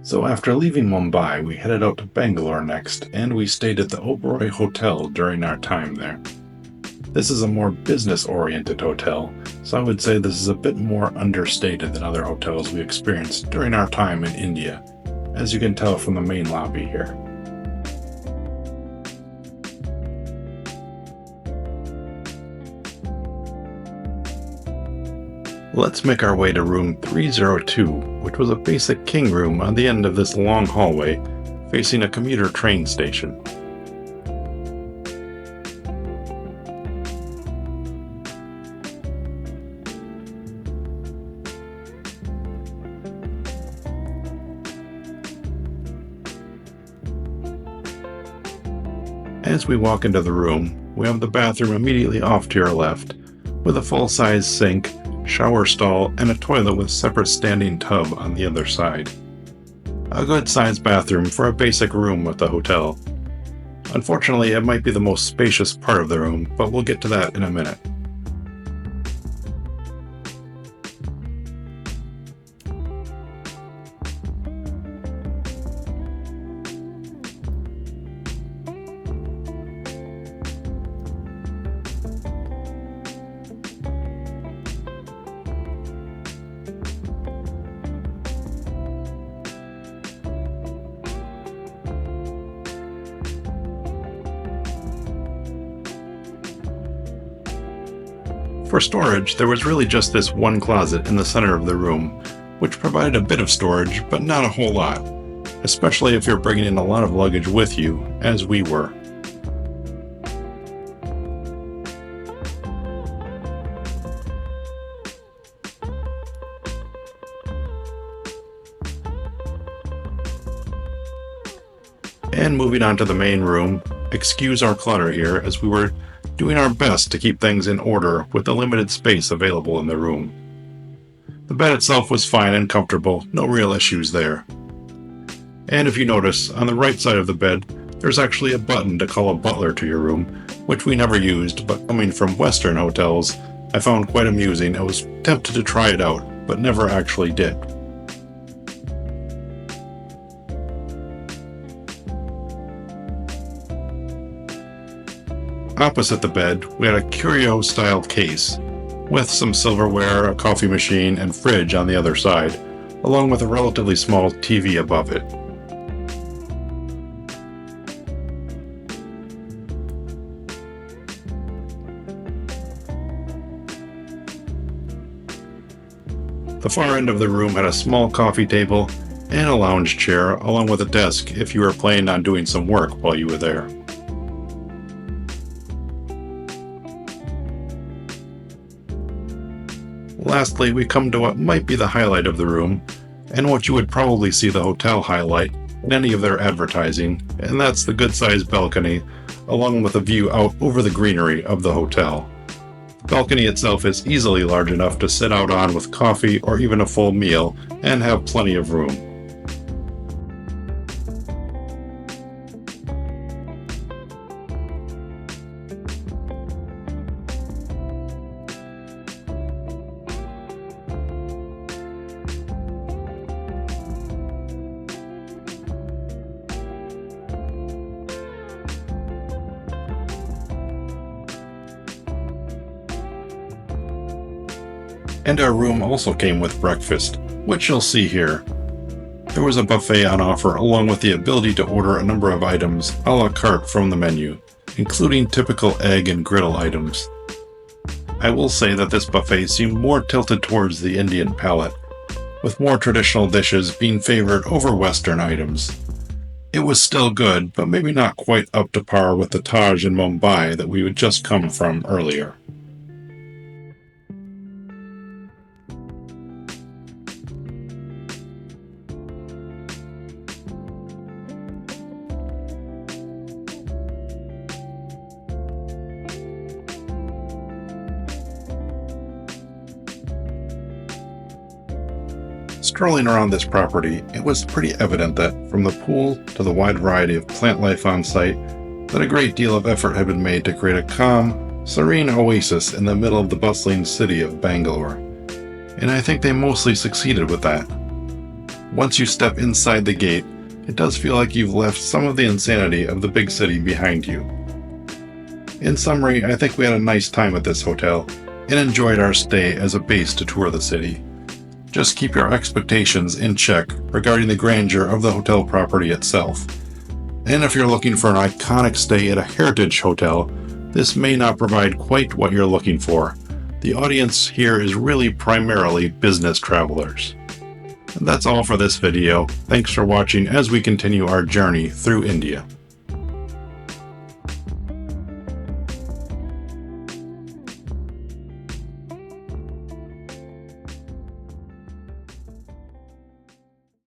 So after leaving Mumbai, we headed out to Bangalore next, and we stayed at the Oberoi Hotel during our time there. This is a more business-oriented hotel, so I would say this is a bit more understated than other hotels we experienced during our time in India, as you can tell from the main lobby here. Let's make our way to room 302, which was a basic king room on the end of this long hallway, facing a commuter train station. As we walk into the room, we have the bathroom immediately off to your left, with a full-size sink, shower stall, and a toilet with separate standing tub on the other side. A good-sized bathroom for a basic room with the hotel. Unfortunately, it might be the most spacious part of the room, but we'll get to that in a minute. For storage, there was really just this one closet in the center of the room, which provided a bit of storage, but not a whole lot, especially if you're bringing in a lot of luggage with you, as we were. And moving on to the main room, excuse our clutter here as we were doing our best to keep things in order with the limited space available in the room. The bed itself was fine and comfortable, no real issues there. And if you notice, on the right side of the bed, there's actually a button to call a butler to your room, which we never used, but coming from Western hotels, I found quite amusing. I was tempted to try it out, but never actually did. Opposite the bed, we had a curio-style case, with some silverware, a coffee machine, and fridge on the other side, along with a relatively small TV above it. The far end of the room had a small coffee table and a lounge chair, along with a desk if you were planning on doing some work while you were there. Lastly, we come to what might be the highlight of the room, and what you would probably see the hotel highlight in any of their advertising, and that's the good-sized balcony, along with a view out over the greenery of the hotel. The balcony itself is easily large enough to sit out on with coffee or even a full meal, and have plenty of room. And our room also came with breakfast, which you'll see here. There was a buffet on offer along with the ability to order a number of items a la carte from the menu, including typical egg and griddle items. I will say that this buffet seemed more tilted towards the Indian palate, with more traditional dishes being favored over Western items. It was still good, but maybe not quite up to par with the Taj in Mumbai that we had just come from earlier. Strolling around this property, it was pretty evident that, from the pool to the wide variety of plant life on site, that a great deal of effort had been made to create a calm, serene oasis in the middle of the bustling city of Bangalore. And I think they mostly succeeded with that. Once you step inside the gate, it does feel like you've left some of the insanity of the big city behind you. In summary, I think we had a nice time at this hotel and enjoyed our stay as a base to tour the city. Just keep your expectations in check regarding the grandeur of the hotel property itself. And if you're looking for an iconic stay at a heritage hotel, this may not provide quite what you're looking for. The audience here is really primarily business travelers. And that's all for this video. Thanks for watching as we continue our journey through India.